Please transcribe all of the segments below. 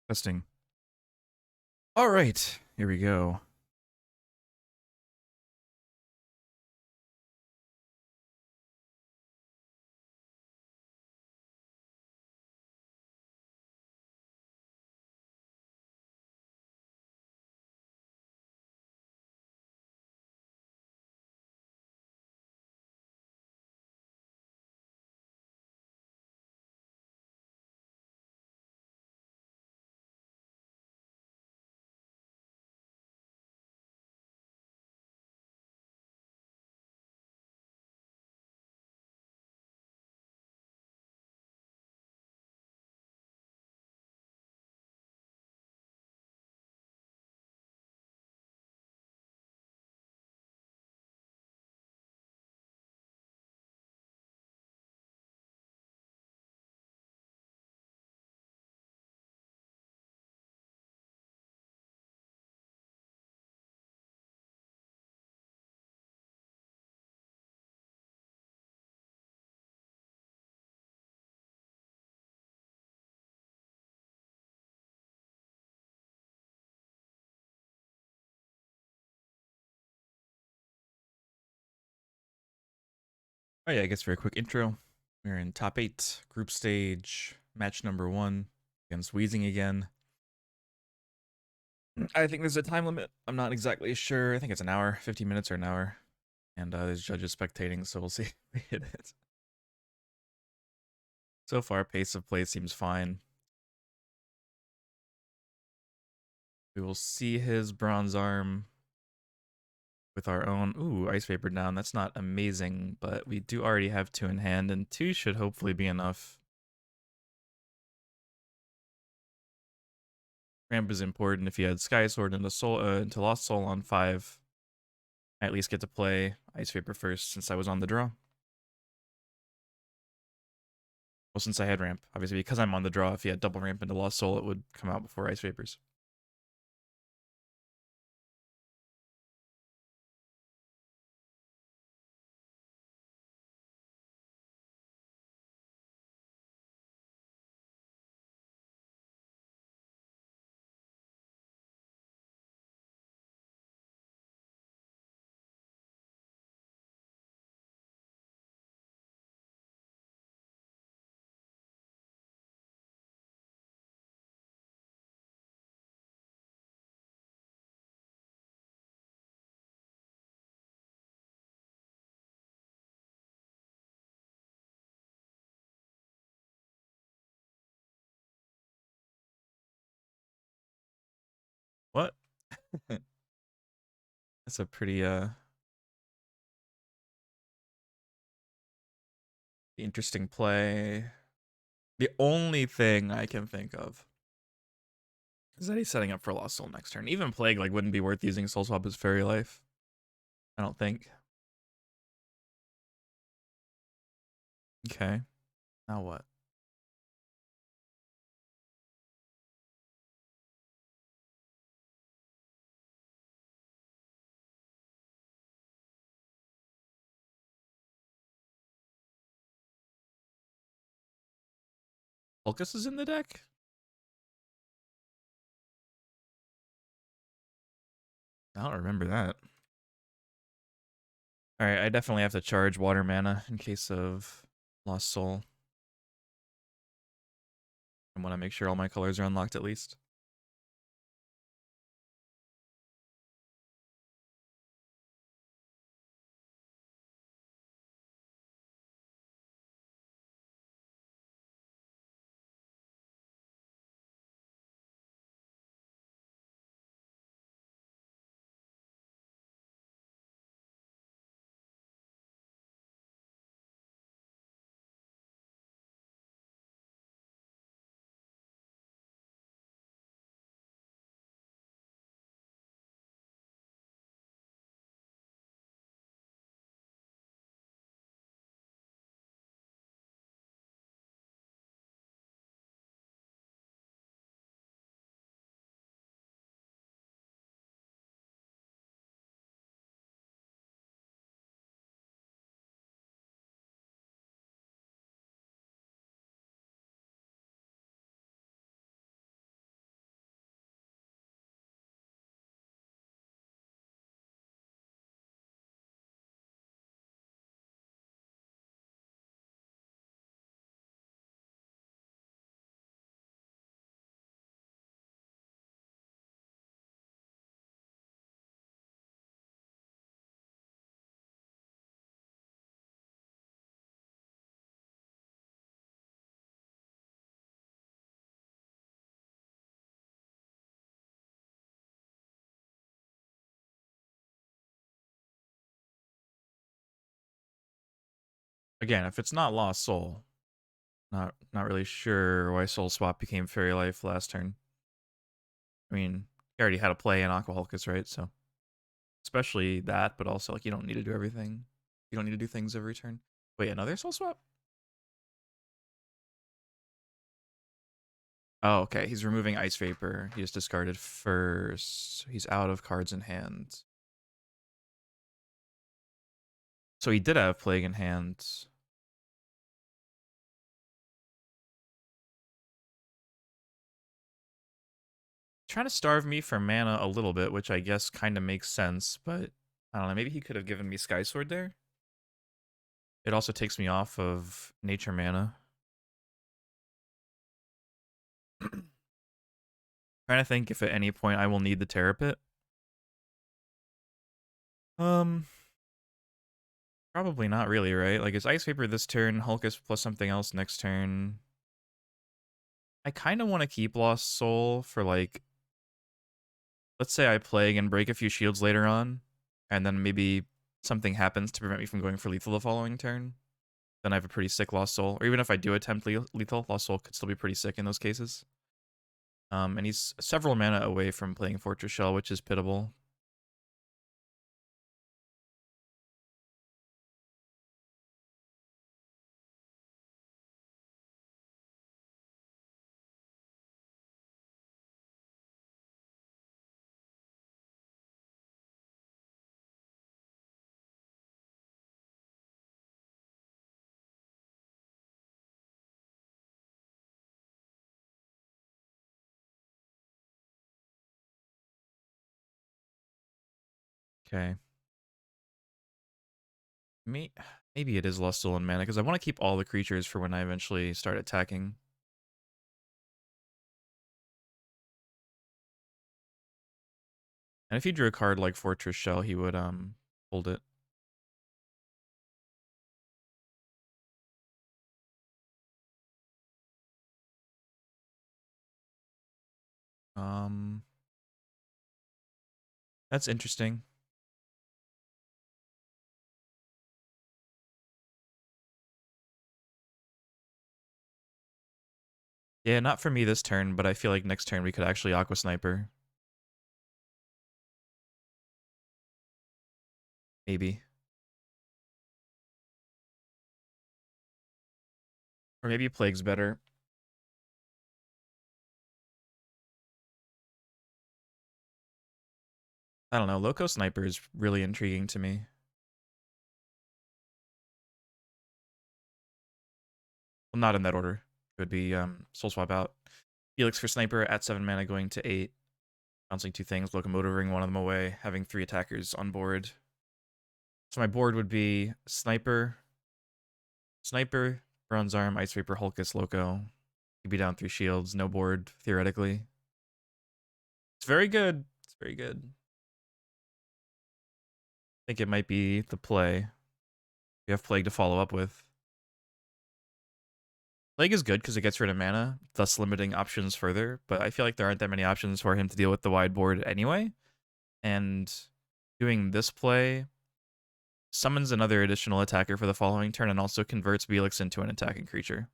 Testing. All right, here we go. Oh yeah, I guess very quick intro. We're in top 8, group stage, match number 1 against Weezing again. I think there's a time limit. I'm not exactly sure. I think it's an hour, 15 minutes or an hour. And there's judges spectating, so we'll see if we hit it. So far, pace of play seems fine. We will see his bronze arm with our own. Ooh, Ice Vapor down. That's not amazing, but we do already have 2 in hand, and 2 should hopefully be enough. Ramp is important. If you had Sky Sword into Lost Soul on 5, I at least get to play Ice Vapor first since I was on the draw. Well, since I had ramp. Obviously, because I'm on the draw, if he had double ramp into Lost Soul, it would come out before Ice Vapors. What? That's a pretty interesting play. The only thing I can think of is that he's setting up for Lost Soul next turn. Even Plague like wouldn't be worth using Soul Swap as Fairy Life. I don't think. Okay. Now what? Focus is in the deck? I don't remember that. Alright, I definitely have to charge water mana in case of Lost Soul. I want to make sure all my colors are unlocked at least. Again, if it's not Lost Soul, not really sure why Soul Swap became Fairy Life last turn. I mean, he already had a play in Aquahulkus, right? So especially that, but also like you don't need to do everything. You don't need to do things every turn. Wait, another Soul Swap? Oh, okay. He's removing Ice Vapor. He just discarded first. He's out of cards in hand. So he did have Plague in hand. Trying to starve me for mana a little bit, which I guess kind of makes sense, but I don't know. Maybe he could have given me Sky Sword there. It also takes me off of nature mana. Trying to think if at any point I will need the Terra Pit. Probably not really, right? Like, it's Ice Vapor this turn, Hulkus plus something else next turn. I kind of want to keep Lost Soul for, like, let's say I Plague and break a few shields later on, and then maybe something happens to prevent me from going for lethal the following turn. Then I have a pretty sick Lost Soul. Or even if I do attempt lethal, Lost Soul could still be pretty sick in those cases. And he's several mana away from playing Fortress Shell, which is pitiable. Okay. Maybe it is Lost Soul and mana, because I want to keep all the creatures for when I eventually start attacking. And if he drew a card like Fortress Shell, he would hold it. Um that's interesting. Yeah, not for me this turn, but I feel like next turn we could actually Aqua Sniper. Maybe. Or maybe Plague's better. I don't know. Loco Sniper is really intriguing to me. Well, not in that order. It would be Soul Swap out. Felix for Sniper at 7 mana going to 8. Bouncing 2 things, locomotoring one of them away, having 3 attackers on board. So my board would be Sniper, Bronze Arm, Ice Vapor, Hulkus, Loco. He'd be down 3 shields, no board, theoretically. It's very good. It's very good. I think it might be the play. You have Plague to follow up with. Plague is good because it gets rid of mana, thus limiting options further, but I feel like there aren't that many options for him to deal with the wide board anyway. And doing this play summons another additional attacker for the following turn and also converts Belix into an attacking creature.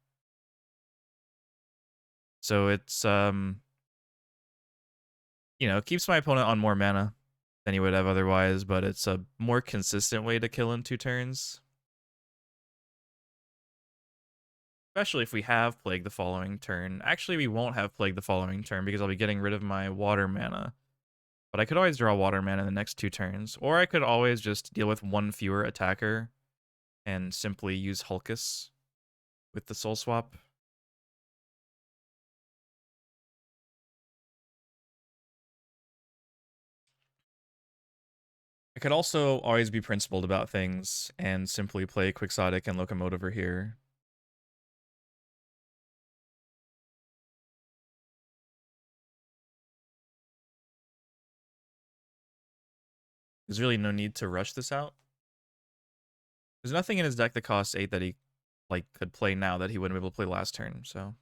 So it's keeps my opponent on more mana than he would have otherwise, but it's a more consistent way to kill in 2 turns. Especially if we have Plague the following turn. Actually, we won't have Plague the following turn because I'll be getting rid of my water mana. But I could always draw water mana in the next 2 turns. Or I could always just deal with 1 fewer attacker and simply use Hulkus with the Soul Swap. I could also always be principled about things and simply play Quixotic and Locomotiver here. There's really no need to rush this out. There's nothing in his deck that costs 8 that he could play now that he wouldn't be able to play last turn, so.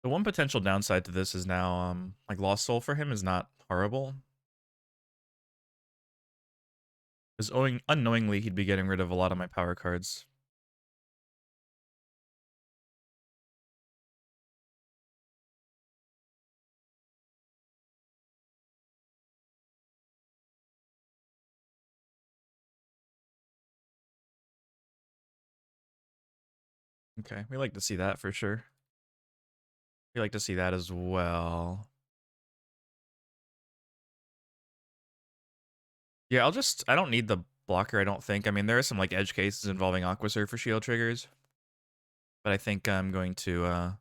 The one potential downside to this is now, like, Lost Soul for him is not horrible. Because unknowingly, he'd be getting rid of a lot of my power cards. Okay, we like to see that for sure. We like to see that as well. Yeah, I don't need the blocker, I don't think. I mean, there are some, like, edge cases involving Aqua Surf for shield triggers. But I think I'm going to,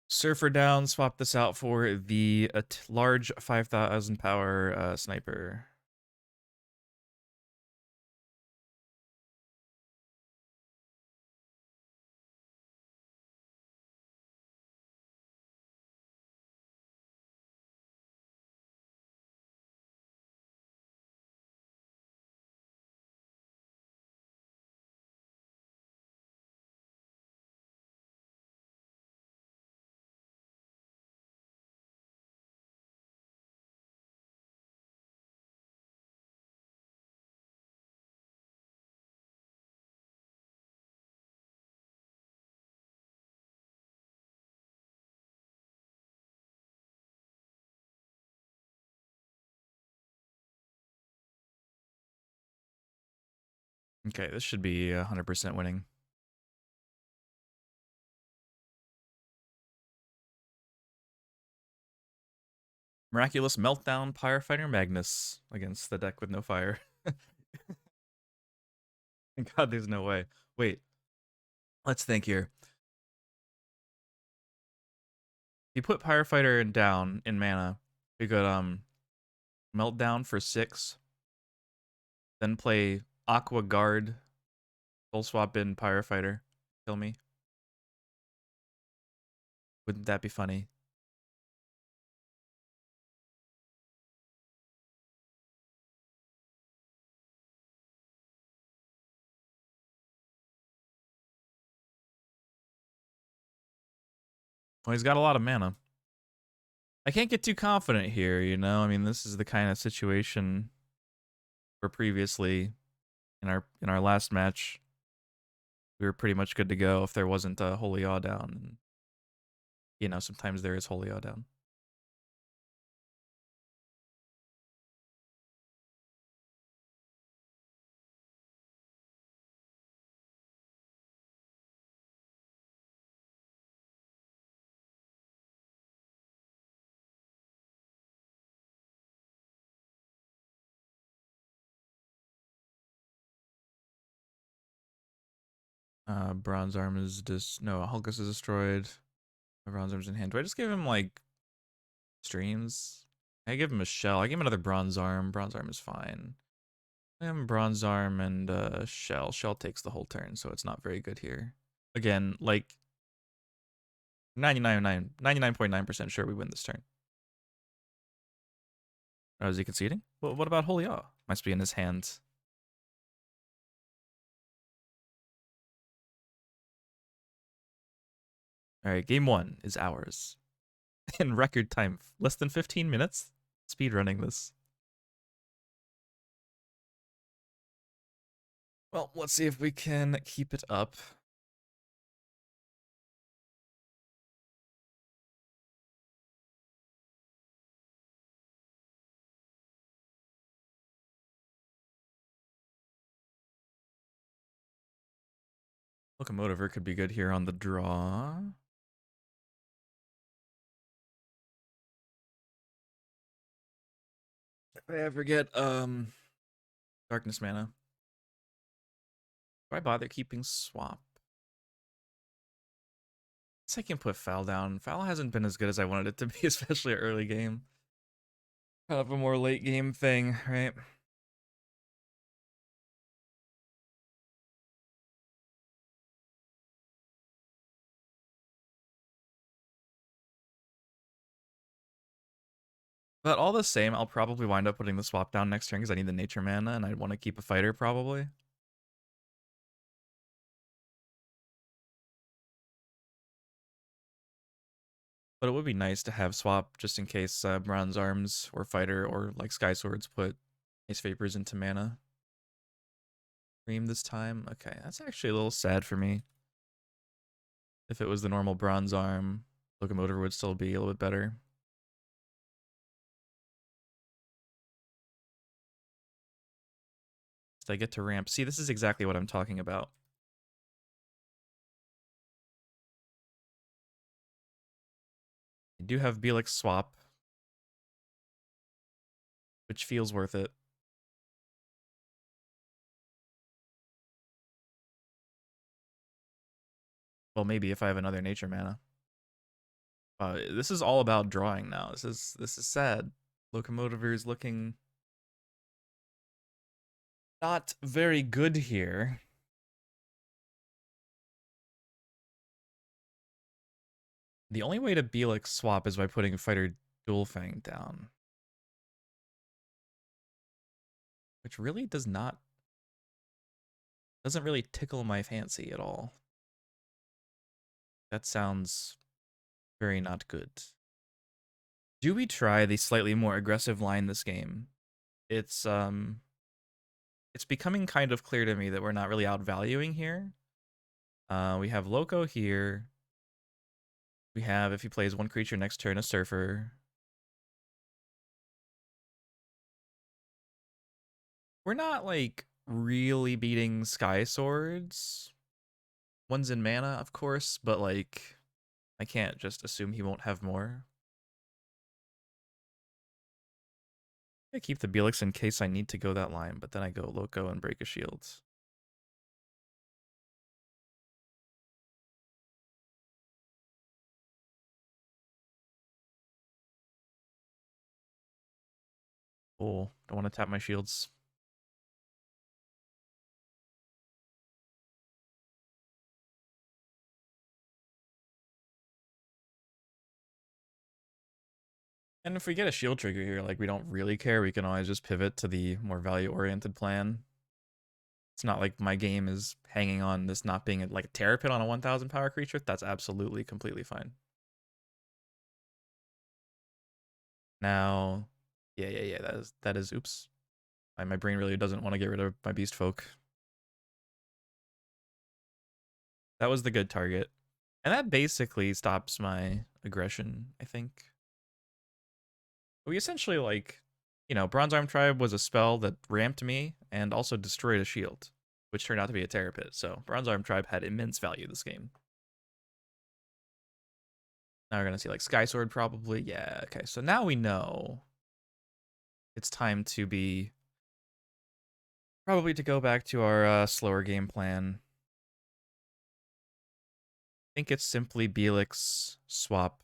Surfer down, swap this out for the large 5,000 power sniper. Okay, this should be 100% winning. Miraculous Meltdown, Firefighter Magnus against the deck with no fire. God, there's no way. Wait, let's think here. You put Firefighter down in mana, you could Meltdown for 6, then play Aqua Guard, full swap in Firefighter, kill me. Wouldn't that be funny? Well, he's got a lot of mana. I can't get too confident here, you know? I mean, this is the kind of situation where previously in our last match we were pretty much good to go if there wasn't a Holy Awe down. And, you know, sometimes there is Holy Awe down. Bronze Arm is no, Hulkus is destroyed. Bronze Arm's in hand. Do I just give him, like, streams? I give him a shell. I give him another Bronze Arm. Bronze Arm is fine. I give him Bronze Arm and shell. Shell takes the whole turn, so it's not very good here. Again, like, 99.9% sure we win this turn. Oh, is he conceding? Well, what about Holy Awe? Must be in his hands. All right, game 1 is ours. In record time, less than 15 minutes. Speed running this. Well, let's see if we can keep it up. Locomotiver could be good here on the draw. If I ever get darkness mana. Why bother keeping swap? I guess I can put Foul down. Foul hasn't been as good as I wanted it to be, especially early game. Kind of a more late game thing, right? But all the same, I'll probably wind up putting the swap down next turn because I need the nature mana and I want to keep a fighter probably. But it would be nice to have swap just in case Bronze Arms or Fighter or like Sky Swords put Ace Vapors into mana. Cream this time? Okay, that's actually a little sad for me. If it was the normal Bronze Arm, Locomotive would still be a little bit better. Did I get to ramp? See, this is exactly what I'm talking about. I do have Belix swap, which feels worth it. Well, maybe if I have another nature mana. This is all about drawing now. This is sad. Locomotive is looking not very good here. The only way to Belix swap is by putting Fighter Dual Fang down. Which really doesn't really tickle my fancy at all. That sounds very not good. Do we try the slightly more aggressive line this game? It's becoming kind of clear to me that we're not really outvaluing here. We have Loco here. We have, if he plays one creature next turn, a Surfer. We're not, like, really beating Sky Swords. One's in mana, of course, but, like, I can't just assume he won't have more. I keep the Belix in case I need to go that line, but then I go Loco and break a shield. Cool. Don't want to tap my shields. And if we get a shield trigger here, like, we don't really care. We can always just pivot to the more value-oriented plan. It's not like my game is hanging on this not being like a Terrapin on a 1000 power creature. That's absolutely, completely fine. Now, yeah. That is, oops. My brain really doesn't want to get rid of my Beast Folk. That was the good target. And that basically stops my aggression, I think. We essentially, like, you know, Bronze Arm Tribe was a spell that ramped me and also destroyed a shield, which turned out to be a Terror Pit. So Bronze Arm Tribe had immense value this game. Now we're going to see, like, Sky Sword probably. Yeah, okay. So now we know it's time to be... probably to go back to our slower game plan. I think it's simply Belix swap.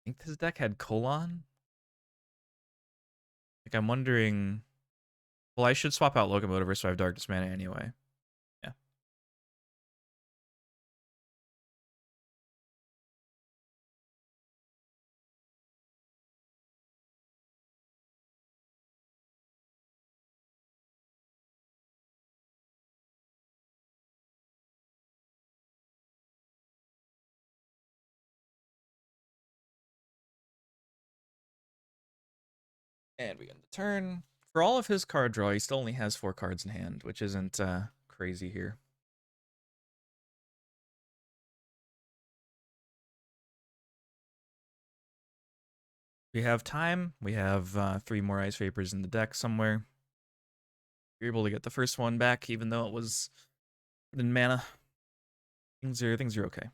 I think this deck had Colon. Like, I'm wondering... Well, I should swap out Locomotive so I have Darkness Mana anyway. Yeah. And we end the turn. For all of his card draw, he still only has 4 cards in hand, which isn't crazy here. We have time. We have 3 more Ice Vapors in the deck somewhere. You're able to get the first one back, even though it was in mana. Things are okay.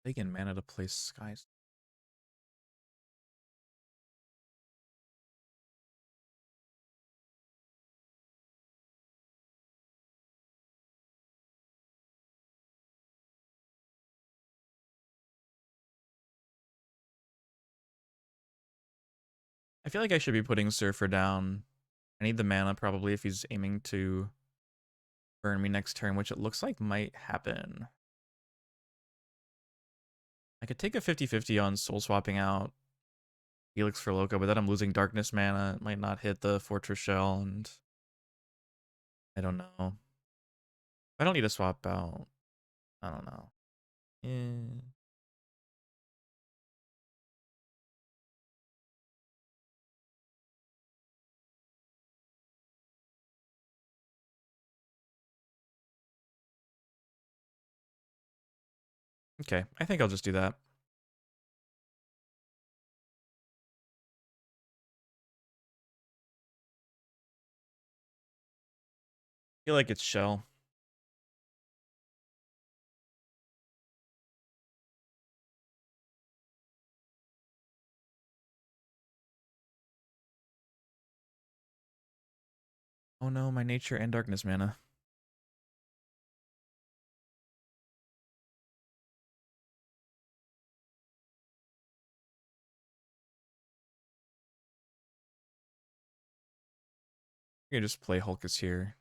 Taking mana to place skies. I feel like I should be putting Surfer down. I need the mana probably if he's aiming to burn me next turn, which it looks like might happen. I could take a 50-50 on soul swapping out Helix for Loco, but then I'm losing darkness mana. It might not hit the Fortress Shell, and I don't know. I don't need to swap out. I don't know. Eh. Okay, I think I'll just do that. I feel like it's Shell. Oh no, my nature and darkness mana. You can just play Hulkus here.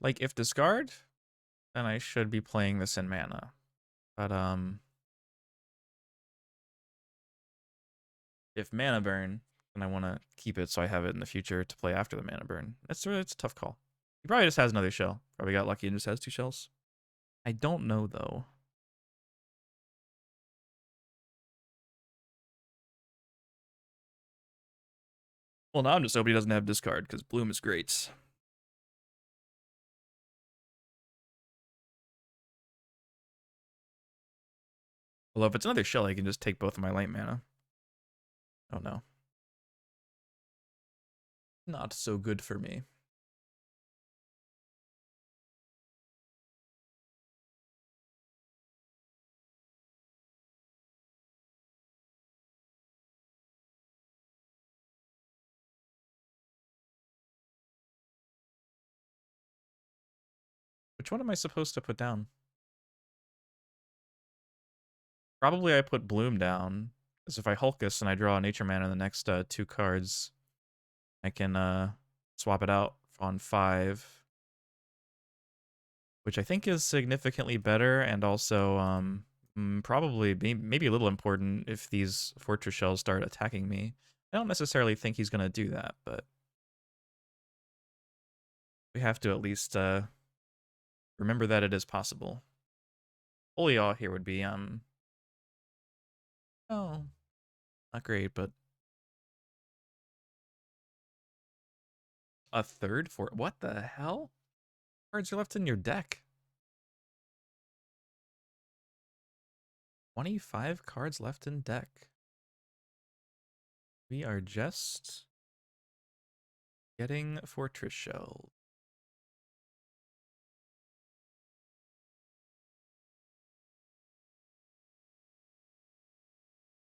Like, if discard, then I should be playing this in mana. But, if mana burn, then I want to keep it so I have it in the future to play after the mana burn. It's a tough call. He probably just has another shell. Probably got lucky and just has 2 shells. I don't know, though. Well, now I'm just hoping he doesn't have discard, because Bloom is great. Although if it's another shell, I can just take both of my light mana. Oh no. Not so good for me. Which one am I supposed to put down? Probably I put Bloom down, because if I Hulkus and I draw a nature mana in the next 2 cards, I can swap it out on 5. Which I think is significantly better, and also probably maybe a little important if these Fortress Shells start attacking me. I don't necessarily think he's going to do that, but we have to at least remember that it is possible. Holy Awe here would be, oh, not great, but a third for what the hell? Cards are left in your deck. 25 cards left in deck. We are just getting Fortress Shell.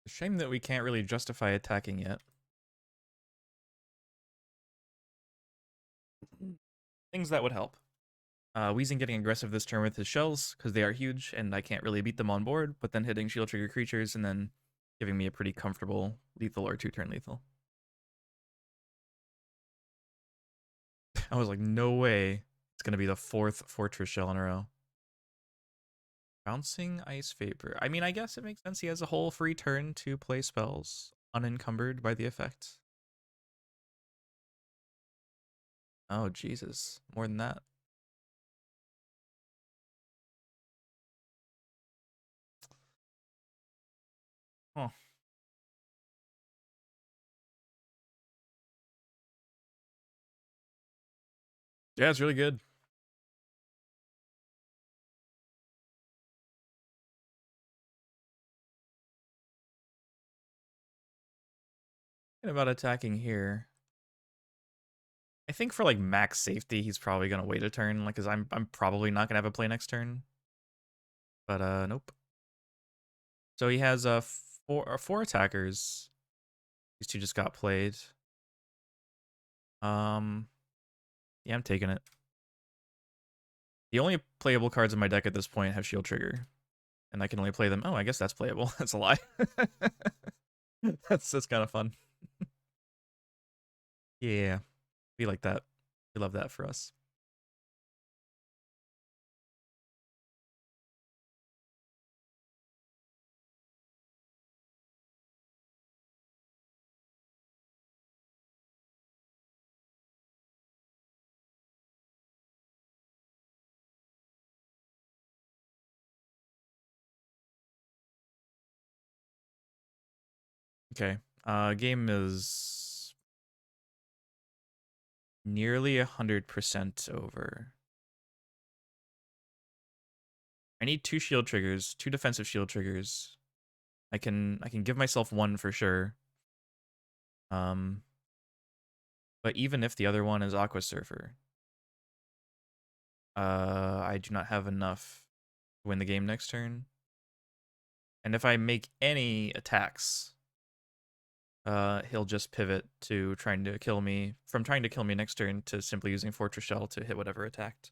It's a shame that we can't really justify attacking yet. Things that would help. Weezing getting aggressive this turn with his shells, because they are huge, and I can't really beat them on board, but then hitting shield trigger creatures, and then giving me a pretty comfortable lethal or 2-turn lethal. I was like, no way it's going to be the 4th Fortress Shell in a row. Bouncing Ice Vapor. I mean, I guess it makes sense. He has a whole free turn to play spells, unencumbered by the effect. Oh, Jesus. More than that. Huh. Yeah, it's really good. Thinking about attacking here. I think for like max safety, he's probably gonna wait a turn, like, cause I'm probably not gonna have a play next turn. But nope. So he has four attackers. These two just got played. Yeah, I'm taking it. The only playable cards in my deck at this point have Shield Trigger, and I can only play them. Oh, I guess that's playable. That's a lie. That's kind of fun. Yeah, we like that. We love that for us. Okay. Game is nearly 100% over. I need 2 shield triggers, 2 defensive shield triggers. I can give myself 1 for sure. But even if the other one is Aqua Surfer, I do not have enough to win the game next turn. And if I make any attacks, he'll just pivot to trying to kill me, from trying to kill me next turn to simply using Fortress Shell to hit whatever attacked.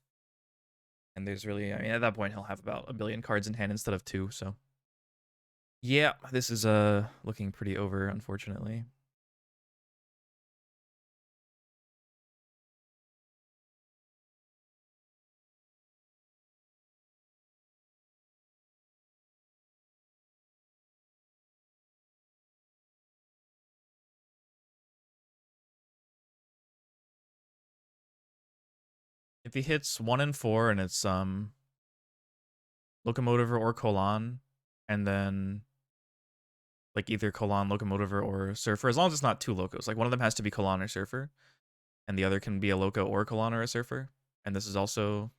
And there's really, I mean, at that point he'll have about 1 billion cards in hand instead of 2, so. Yeah, this is looking pretty over, unfortunately. If he hits 1 and 4 and it's Locomotive or Colon, and then like either Colon, Locomotive, or Surfer, as long as it's not 2 locos. Like one of them has to be Colon or Surfer, and the other can be a loco or Colon or a Surfer. And this is also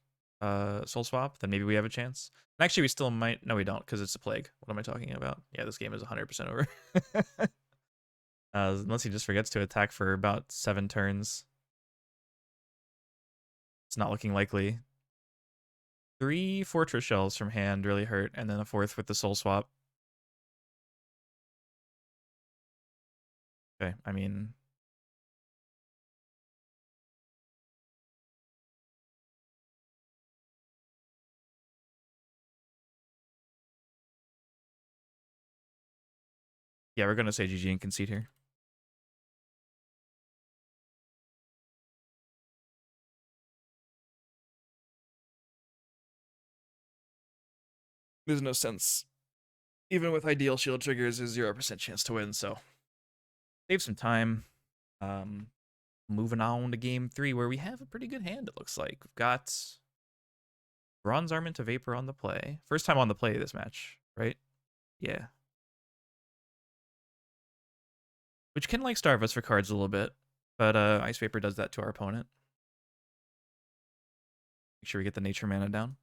Soul Swap, then maybe we have a chance. And actually we still might, no we don't, because it's a plague. What am I talking about? Yeah, this game is 100% over. Unless he just forgets to attack for about 7 turns. It's not looking likely. 3 Fortress Shells from hand really hurt, and then a 4th with the Soul Swap. Okay, I mean... yeah, we're gonna say GG and concede here. There's no sense. Even with ideal shield triggers, there's 0% chance to win, so save some time. Moving on to game 3, where we have a pretty good hand, it looks like. We've got Bronze Armament to Vapor on the play. First time on the play this match, right? Yeah. Which can like starve us for cards a little bit, but Ice Vapor does that to our opponent. Make sure we get the Nature Mana down.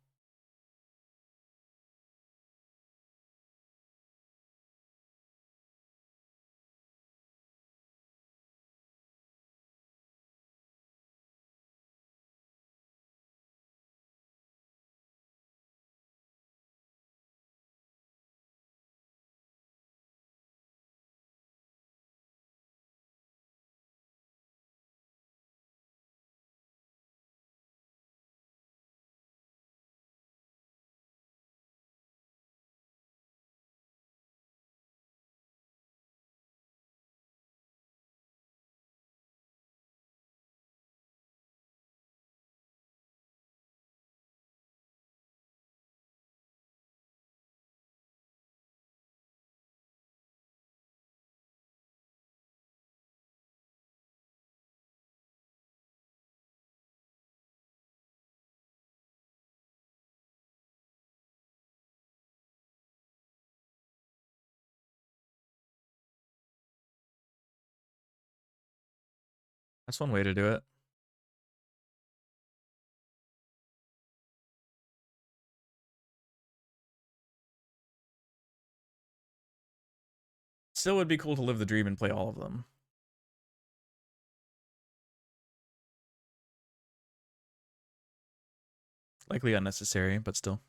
That's one way to do it. Still would be cool to live the dream and play all of them. Likely unnecessary, but still.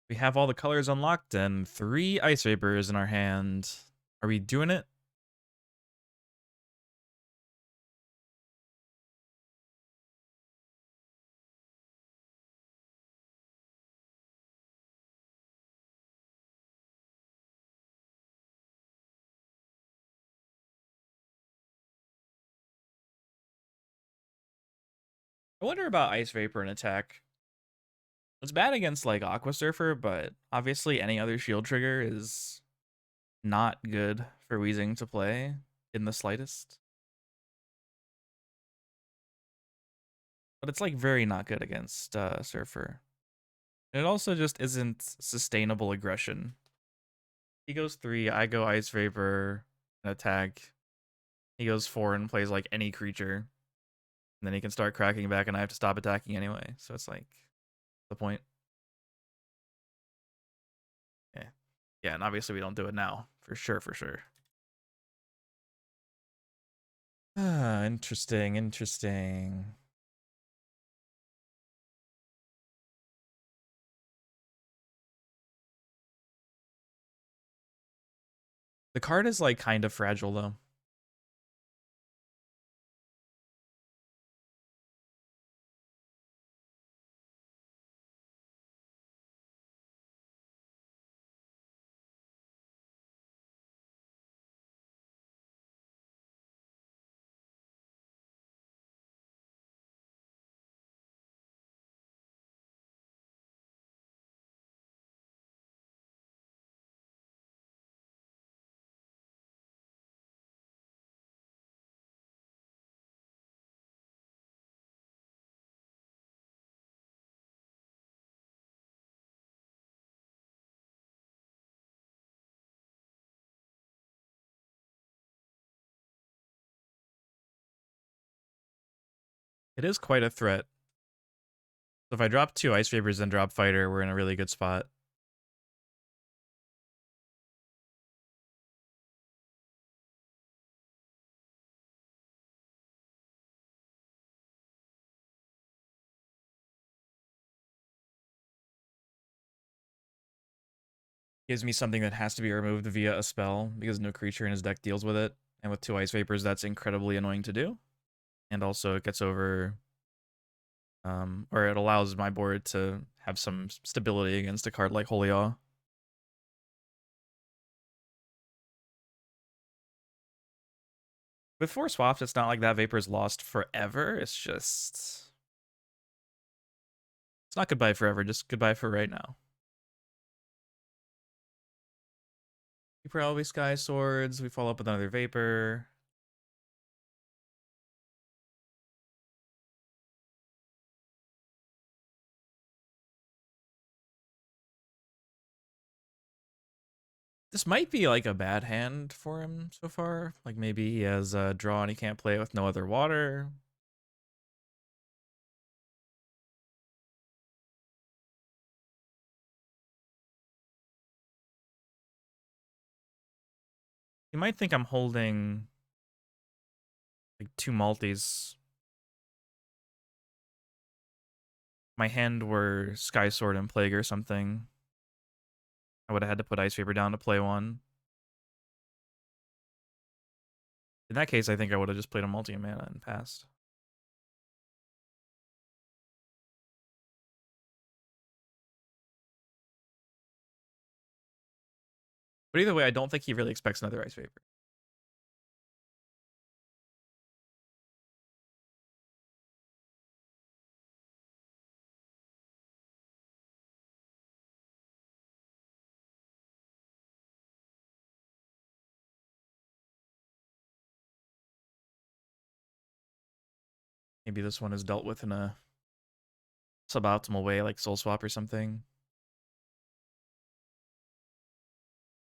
We have all the colors unlocked and 3 Ice Vapors in our hand. Are we doing it? I wonder about Ice Vapor and attack. It's bad against like Aqua Surfer, but obviously any other shield trigger is not good for Weezing to play in the slightest. But it's like very not good against Surfer. And it also just isn't sustainable aggression. He goes 3, I go Ice Vapor and attack. He goes 4 and plays like any creature. And then he can start cracking back and I have to stop attacking anyway. So it's like the point. Yeah. Yeah, and obviously we don't do it now. For sure, for sure. Ah, interesting, interesting. The card is like kind of fragile though. It is quite a threat. So if I drop 2 Ice Vapors and drop Fighter, we're in a really good spot. Gives me something that has to be removed via a spell because no creature in his deck deals with it. And with 2 Ice Vapors, that's incredibly annoying to do. And also it gets over, or it allows my board to have some stability against a card like Holy Awe. With 4 swaps, it's not like that Vapor's lost forever. It's just... It's not goodbye forever, just goodbye for right now. We probably Sky Swords, we follow up with another Vapor. This might be like a bad hand for him so far. Like maybe he has a draw and he can't play it with no other water. You might think I'm holding like two multis. My hand were Sky Sword and Plague or something. I would have had to put Ice Vapor down to play one. In that case, I think I would have just played a multi mana and passed. But either way, I don't think he really expects another Ice Vapor. Maybe this one is dealt with in a suboptimal way, like Soul Swap or something.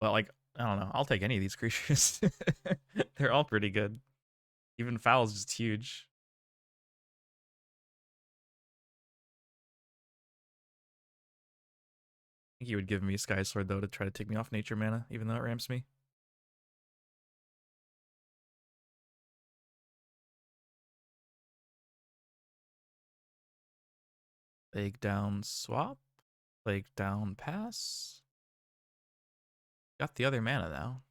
Well, like, I don't know. I'll take any of these creatures. They're all pretty good. Even Foul's just huge. I think he would give me Sky Sword, though, to try to take me off nature mana, even though it ramps me. Plague down swap. Plague down pass. Got the other mana now.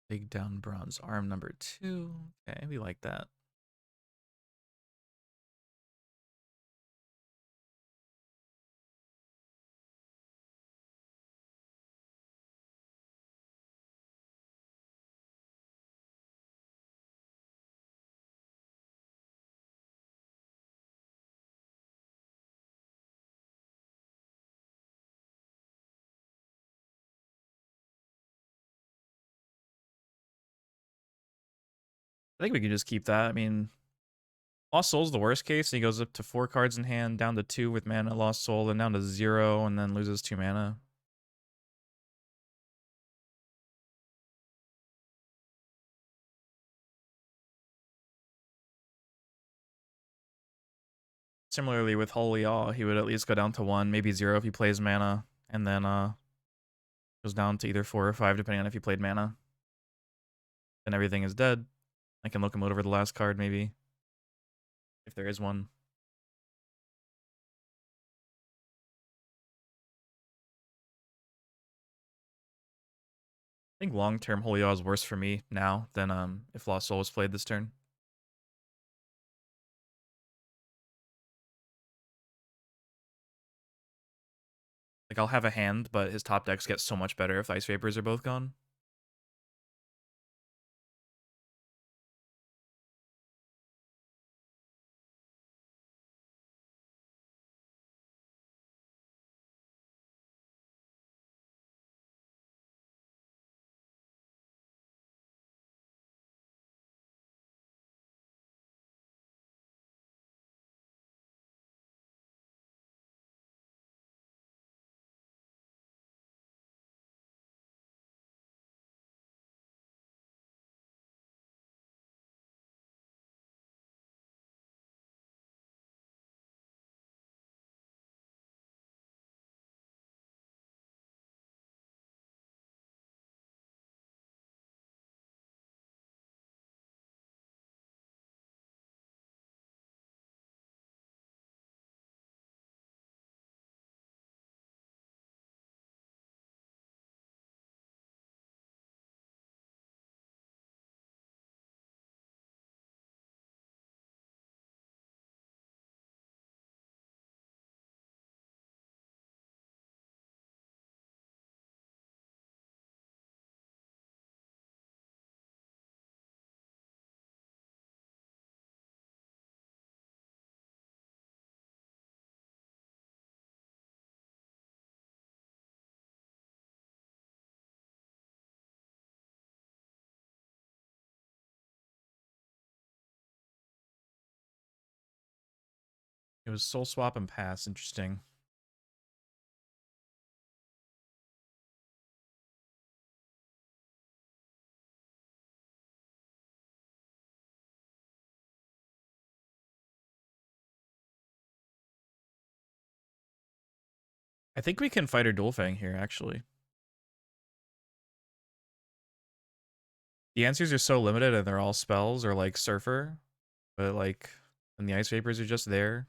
Big down bronze arm number 2. Okay, we like that. I think we can just keep that. I mean, Lost Soul's the worst case. He goes up to 4 cards in hand, down to 2 with mana, Lost Soul, then down to 0, and then loses 2 mana. Similarly with Holy Awe, he would at least go down to 1, maybe 0 if he plays mana, and then goes down to either 4 or 5 depending on if he played mana. Then everything is dead. I can locomote over the last card maybe, if there is one. I think long-term Holy Awe is worse for me now than if Lost Soul was played this turn. Like, I'll have a hand, but his top decks get so much better if Ice Vapors are both gone. It was soul swap and pass. Interesting. I think we can fight her Dual Fang here, actually. The answers are so limited and they're all spells or like Surfer, but like, and the Ice Vapors are just there.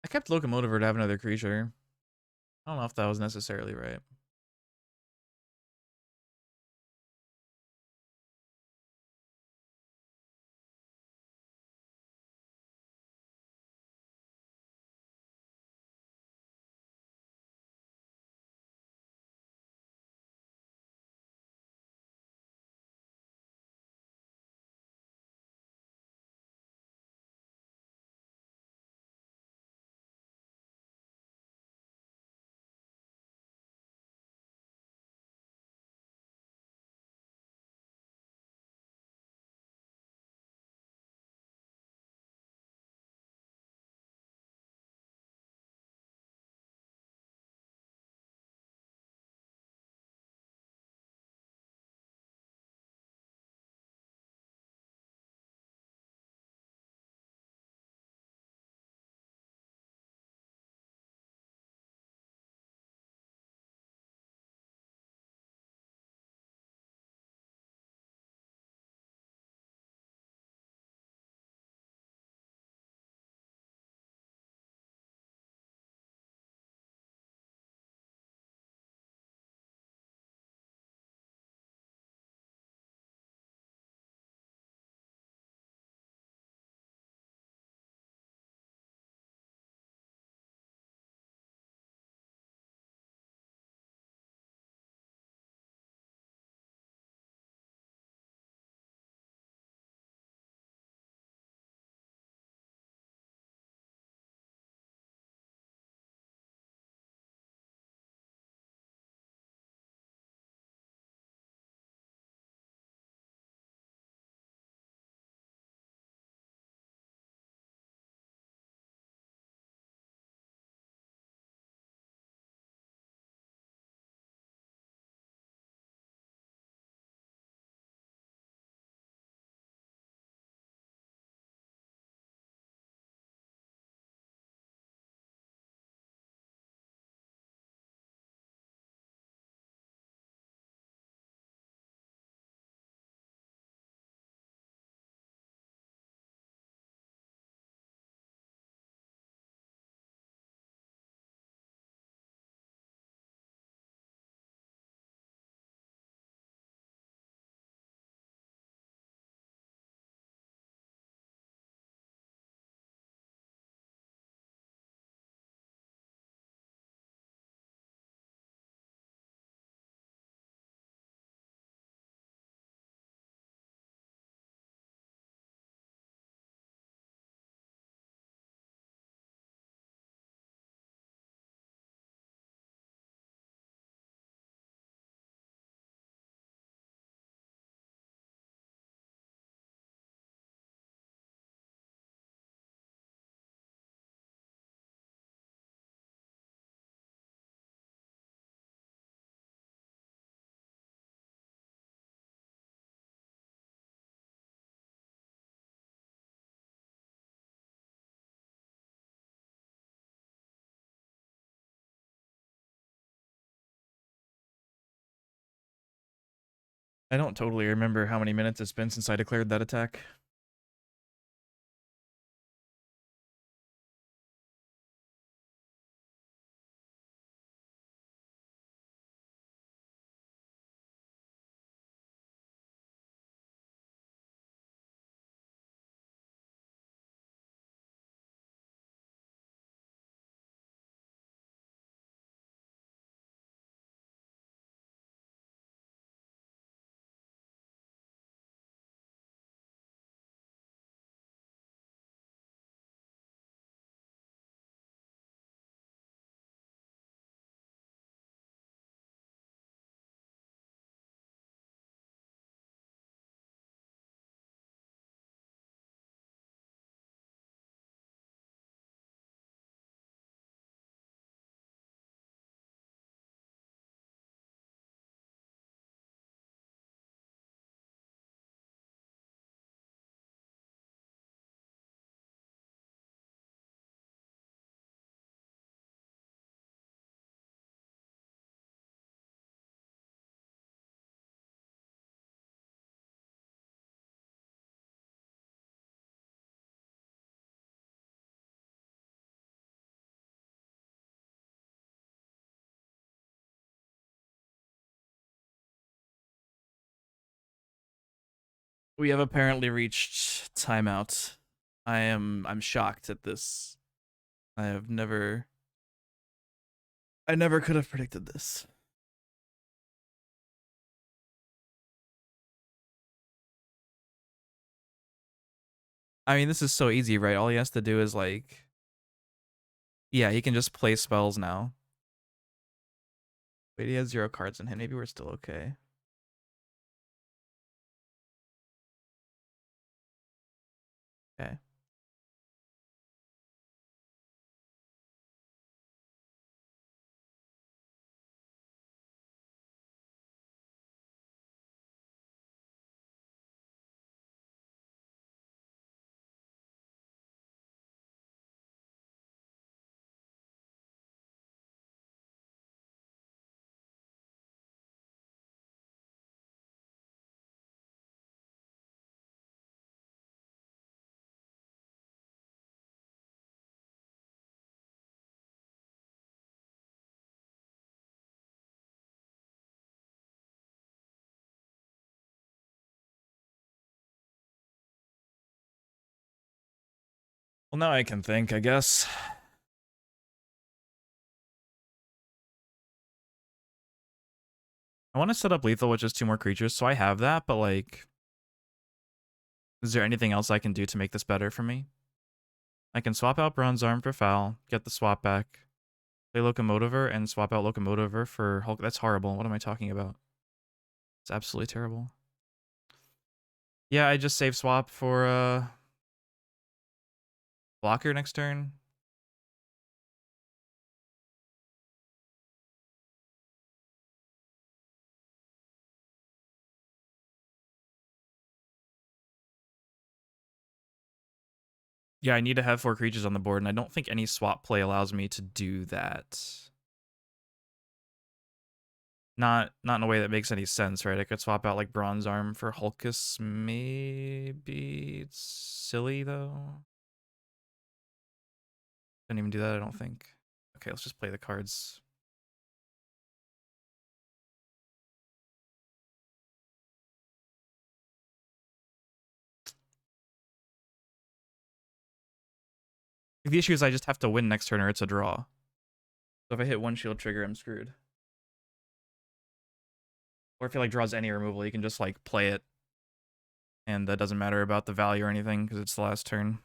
I kept Locomotiver to have another creature. I don't know if that was necessarily right. I don't totally remember how many minutes it's been since I declared that attack. We have apparently reached timeout. I'm shocked at this. I never could have predicted this. I mean, this is so easy, right? All he has to do is like, yeah, he can just play spells now. Wait, he has 0 cards in hand. Maybe we're still okay. Okay. Well, now I can think, I guess. I want to set up lethal, which is 2 more creatures, so I have that, but like, is there anything else I can do to make this better for me? I can swap out Bronze Arm for Foul, get the swap back, play Locomotiver, and swap out Locomotiver for Hulk. That's horrible. What am I talking about? It's absolutely terrible. Yeah, I just save swap for blocker next turn. Yeah, I need to have 4 creatures on the board, and I don't think any swap play allows me to do that. Not in a way that makes any sense, right? I could swap out like Bronze Arm for Hulkus, maybe. It's silly though. Couldn't even do that, I don't think. Okay, let's just play the cards. The issue is I just have to win next turn or it's a draw. So if I hit 1 shield trigger, I'm screwed. Or if he like draws any removal, you can just like play it. And that doesn't matter about the value or anything because it's the last turn.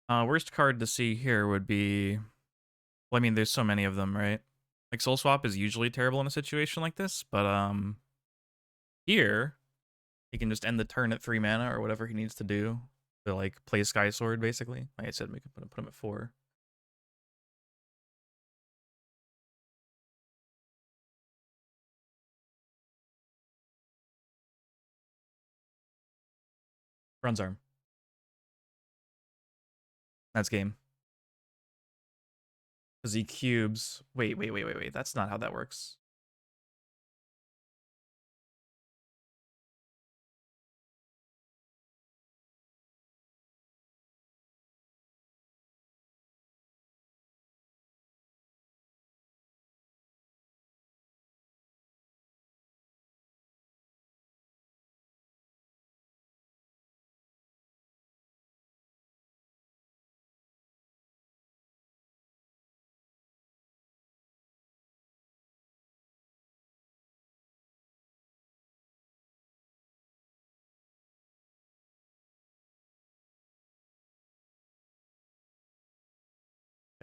Worst card to see here would be... Well, I mean, there's so many of them, right? Like, Soul Swap is usually terrible in a situation like this, but, here, he can just end the turn at 3 mana or whatever he needs to do to, like, play Sky Sword, basically. Like I said, we can put him at 4. Bronze Arm. That's game. Because he cubes... Wait. That's not how that works.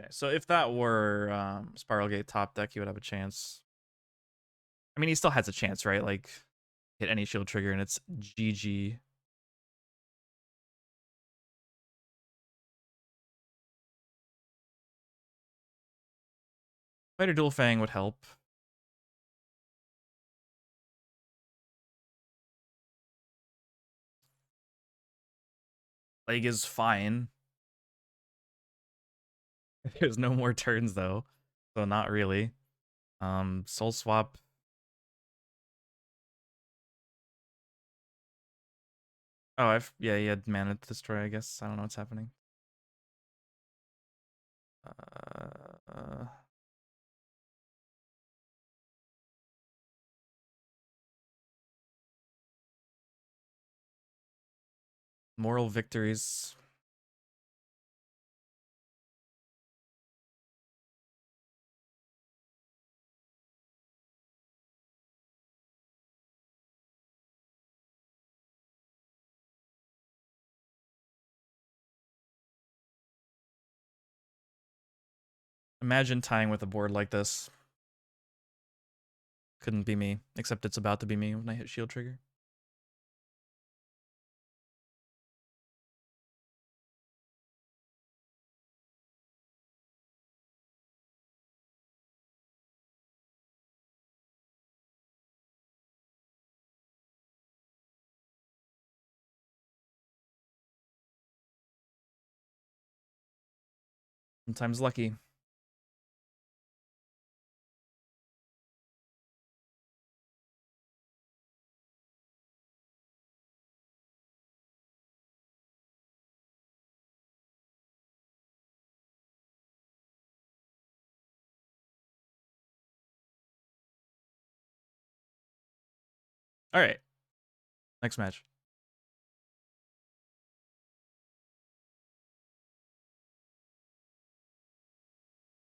Okay, so if that were Spiral Gate top deck, he would have a chance. I mean, he still has a chance, right? Like, hit any shield trigger and it's GG. Fighter Dual Fang would help. Plague is fine. There's no more turns though, so not really. Soul Swap. Oh, yeah, he had mana to destroy, I guess. I don't know what's happening. Moral victories. Imagine tying with a board like this. Couldn't be me, except it's about to be me when I hit shield trigger. Sometimes lucky. All right. Next match.